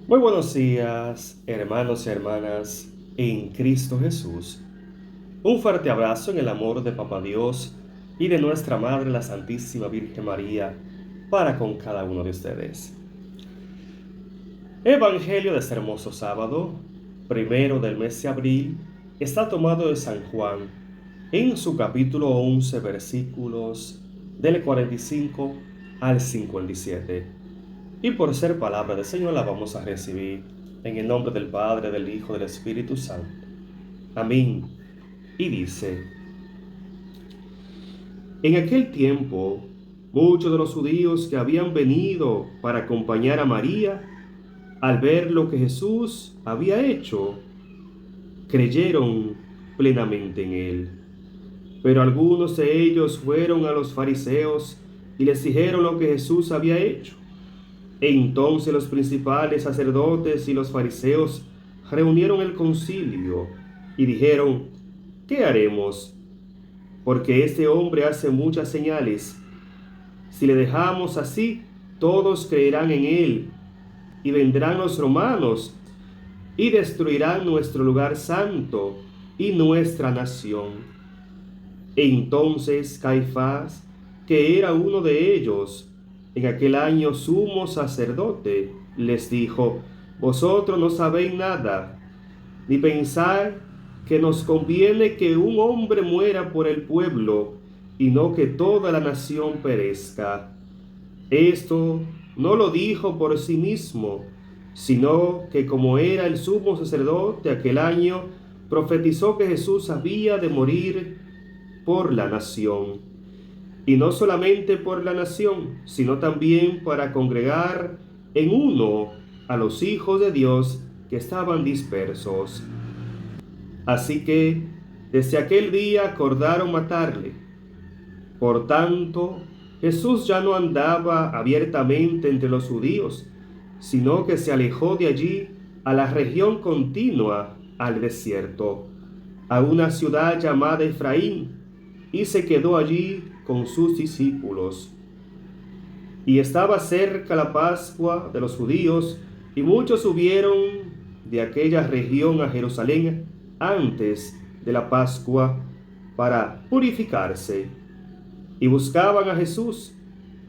Muy buenos días, hermanos y hermanas en Cristo Jesús. Un fuerte abrazo en el amor de Papá Dios y de nuestra Madre, la Santísima Virgen María, para con cada uno de ustedes. Evangelio de este hermoso sábado, primero del mes de abril, está tomado de San Juan, en su capítulo 11, versículos del 45 al 57. Y por ser palabra del Señor la vamos a recibir en el nombre del Padre, del Hijo, del Espíritu Santo. Amén. Y dice: en aquel tiempo, muchos de los judíos que habían venido para acompañar a María, al ver lo que Jesús había hecho, creyeron plenamente en él. Pero algunos de ellos fueron a los fariseos y les dijeron lo que Jesús había hecho. Entonces los principales sacerdotes y los fariseos reunieron el concilio y dijeron: ¿qué haremos? Porque este hombre hace muchas señales. Si le dejamos así, todos creerán en él, y vendrán los romanos y destruirán nuestro lugar santo y nuestra nación. Entonces Caifás, que era uno de ellos, en aquel año sumo sacerdote, les dijo: vosotros no sabéis nada, ni pensáis que nos conviene que un hombre muera por el pueblo, y no que toda la nación perezca. Esto no lo dijo por sí mismo, sino que como era el sumo sacerdote aquel año, profetizó que Jesús había de morir por la nación. Y no solamente por la nación, sino también para congregar en uno a los hijos de Dios que estaban dispersos. Así que desde aquel día acordaron matarle. Por tanto, Jesús ya no andaba abiertamente entre los judíos, sino que se alejó de allí a la región continua, al desierto, a una ciudad llamada Efraín, y se quedó allí con sus discípulos. Y estaba cerca la Pascua de los judíos, y muchos subieron de aquella región a Jerusalén antes de la Pascua para purificarse. Y buscaban a Jesús,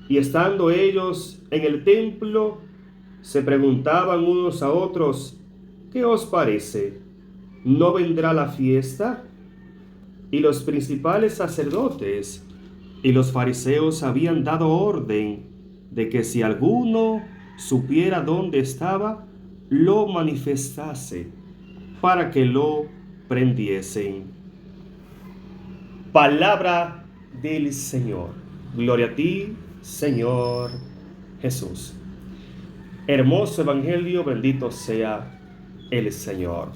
y estando ellos en el templo, se preguntaban unos a otros: ¿qué os parece? ¿No vendrá la fiesta? Y los principales sacerdotes y los fariseos habían dado orden de que si alguno supiera dónde estaba, lo manifestase, para que lo prendiesen. Palabra del Señor. Gloria a ti, Señor Jesús. Hermoso Evangelio, bendito sea el Señor.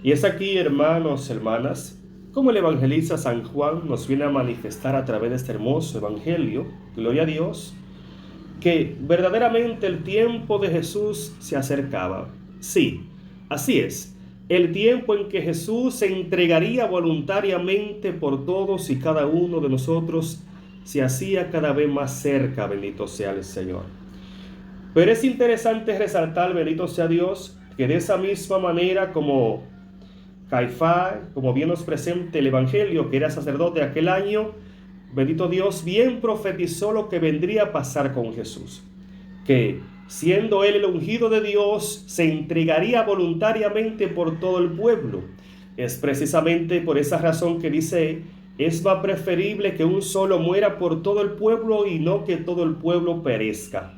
Y es aquí, hermanos, hermanas, como el evangelista San Juan nos viene a manifestar a través de este hermoso Evangelio, gloria a Dios, que verdaderamente el tiempo de Jesús se acercaba. Sí, así es, el tiempo en que Jesús se entregaría voluntariamente por todos y cada uno de nosotros se hacía cada vez más cerca, bendito sea el Señor. Pero es interesante resaltar, bendito sea Dios, que de esa misma manera como Caifás, como bien nos presenta el Evangelio, que era sacerdote aquel año, bendito Dios, bien profetizó lo que vendría a pasar con Jesús. Que siendo él el ungido de Dios, se entregaría voluntariamente por todo el pueblo. Es precisamente por esa razón que dice: es más preferible que un solo muera por todo el pueblo y no que todo el pueblo perezca.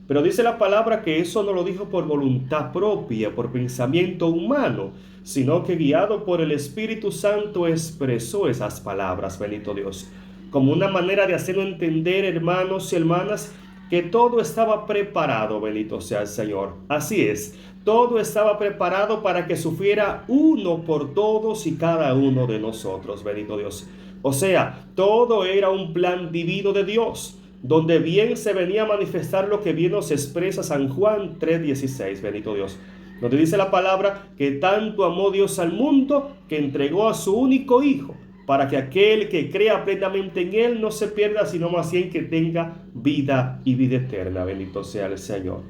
Pero dice la palabra que eso no lo dijo por voluntad propia, por pensamiento humano, sino que guiado por el Espíritu Santo expresó esas palabras, bendito Dios, como una manera de hacerlo entender, hermanos y hermanas, que todo estaba preparado, bendito sea el Señor. Así es, todo estaba preparado para que sufriera uno por todos y cada uno de nosotros, bendito Dios. O sea, todo era un plan divino de Dios, donde bien se venía a manifestar lo que bien nos expresa San Juan 3:16, bendito Dios, donde dice la palabra que tanto amó Dios al mundo que entregó a su único Hijo, para que aquel que crea plenamente en Él no se pierda, sino más bien que tenga vida y vida eterna. Bendito sea el Señor.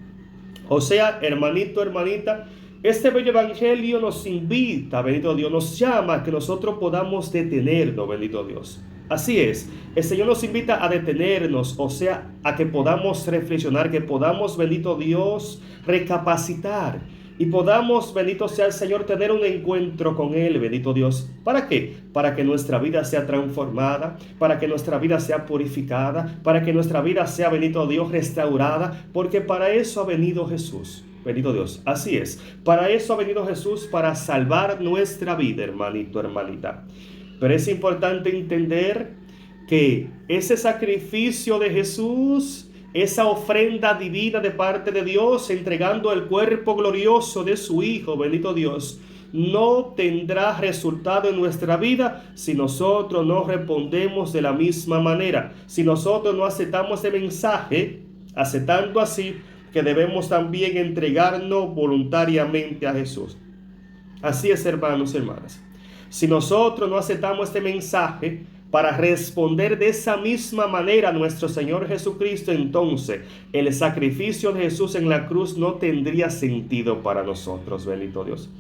O sea, hermanito, hermanita, este bello evangelio nos invita, bendito Dios, nos llama a que nosotros podamos detenernos, bendito Dios. Así es, el Señor nos invita a detenernos, o sea, a que podamos reflexionar, que podamos, bendito Dios, recapacitar y podamos, bendito sea el Señor, tener un encuentro con Él, bendito Dios. ¿Para qué? Para que nuestra vida sea transformada, para que nuestra vida sea purificada, para que nuestra vida sea, bendito Dios, restaurada, porque para eso ha venido Jesús. Bendito Dios, así es. Para eso ha venido Jesús, para salvar nuestra vida, hermanito, hermanita. Pero es importante entender que ese sacrificio de Jesús, esa ofrenda divina de parte de Dios, entregando el cuerpo glorioso de su Hijo, bendito Dios, no tendrá resultado en nuestra vida si nosotros no respondemos de la misma manera, si nosotros no aceptamos ese mensaje, aceptando así que debemos también entregarnos voluntariamente a Jesús. Así es, hermanos y hermanas. Si nosotros no aceptamos este mensaje para responder de esa misma manera a nuestro Señor Jesucristo, entonces el sacrificio de Jesús en la cruz no tendría sentido para nosotros, bendito Dios.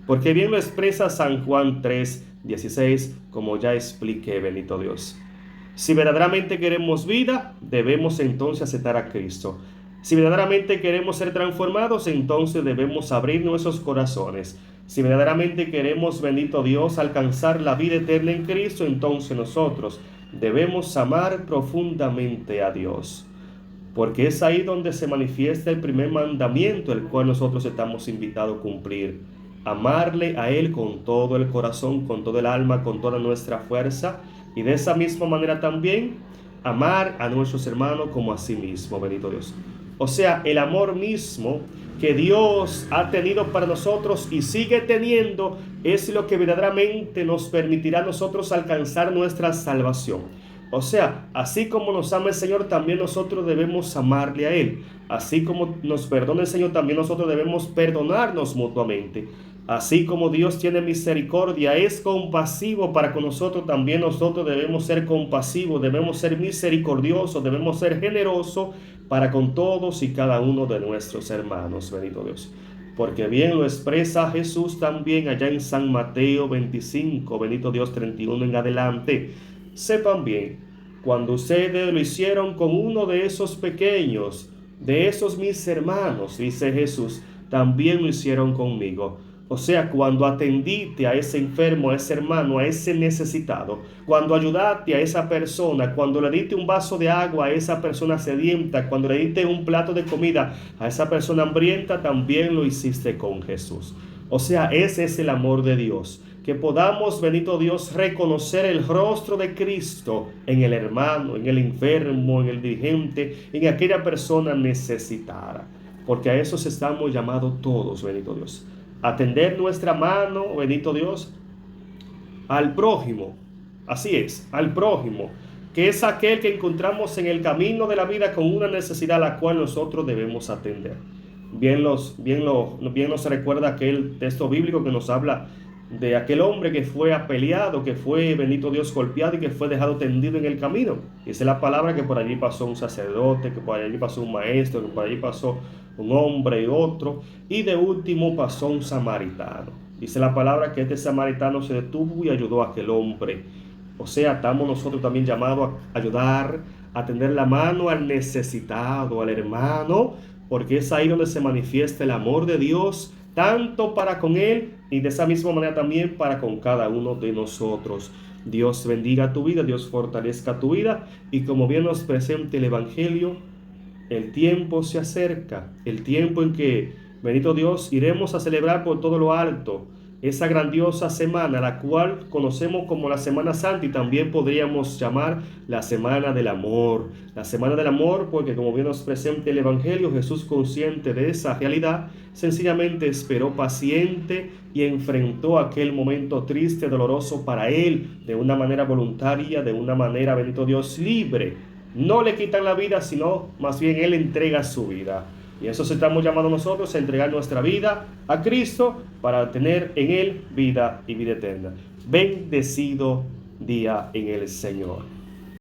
Porque bien lo expresa San Juan 3:16, como ya expliqué, bendito Dios. Si verdaderamente queremos vida, debemos entonces aceptar a Cristo. Si verdaderamente queremos ser transformados, entonces debemos abrir nuestros corazones. Si verdaderamente queremos, bendito Dios, alcanzar la vida eterna en Cristo, entonces nosotros debemos amar profundamente a Dios. Porque es ahí donde se manifiesta el primer mandamiento, el cual nosotros estamos invitados a cumplir. Amarle a Él con todo el corazón, con todo el alma, con toda nuestra fuerza. Y de esa misma manera también amar a nuestros hermanos como a sí mismo, bendito Dios. O sea, el amor mismo que Dios ha tenido para nosotros y sigue teniendo es lo que verdaderamente nos permitirá a nosotros alcanzar nuestra salvación. O sea, así como nos ama el Señor, también nosotros debemos amarle a Él. Así como nos perdona el Señor, también nosotros debemos perdonarnos mutuamente. Así como Dios tiene misericordia, es compasivo para con nosotros, también nosotros debemos ser compasivos, debemos ser misericordiosos, debemos ser generosos para con todos y cada uno de nuestros hermanos, bendito Dios. Porque bien lo expresa Jesús también allá en San Mateo 25, bendito Dios, 31 en adelante. Sepan bien, cuando ustedes lo hicieron con uno de esos pequeños, de esos mis hermanos, dice Jesús, también lo hicieron conmigo. O sea, cuando atendiste a ese enfermo, a ese hermano, a ese necesitado, cuando ayudaste a esa persona, cuando le diste un vaso de agua a esa persona sedienta, cuando le diste un plato de comida a esa persona hambrienta, también lo hiciste con Jesús. O sea, ese es el amor de Dios. Que podamos, bendito Dios, reconocer el rostro de Cristo en el hermano, en el enfermo, en el dirigente, en aquella persona necesitada. Porque a eso estamos llamados todos, bendito Dios. Atender nuestra mano, bendito Dios, al prójimo. Así es, al prójimo, que es aquel que encontramos en el camino de la vida con una necesidad a la cual nosotros debemos atender. Bien nos recuerda aquel texto bíblico que nos habla de aquel hombre que fue apaleado, que fue, bendito Dios, golpeado y que fue dejado tendido en el camino. Y esa es la palabra que por allí pasó un sacerdote, que por allí pasó un maestro, que por allí pasó un hombre y otro, y de último pasó un samaritano. Dice la palabra que este samaritano se detuvo y ayudó a aquel hombre. O sea, estamos nosotros también llamados a ayudar, a tender la mano al necesitado, al hermano, porque es ahí donde se manifiesta el amor de Dios, tanto para con Él y de esa misma manera también para con cada uno de nosotros. Dios bendiga tu vida, Dios fortalezca tu vida, y como bien nos presenta el Evangelio, el tiempo se acerca, el tiempo en que, bendito Dios, iremos a celebrar por todo lo alto esa grandiosa semana, la cual conocemos como la Semana Santa y también podríamos llamar la Semana del Amor. La Semana del Amor porque, como bien nos presenta el Evangelio, Jesús, consciente de esa realidad, sencillamente esperó paciente y enfrentó aquel momento triste, doloroso para él, de una manera voluntaria, de una manera, bendito Dios, libre. No le quitan la vida, sino más bien Él entrega su vida. Y eso estamos llamados nosotros a entregar nuestra vida a Cristo para tener en Él vida y vida eterna. Bendecido día en el Señor.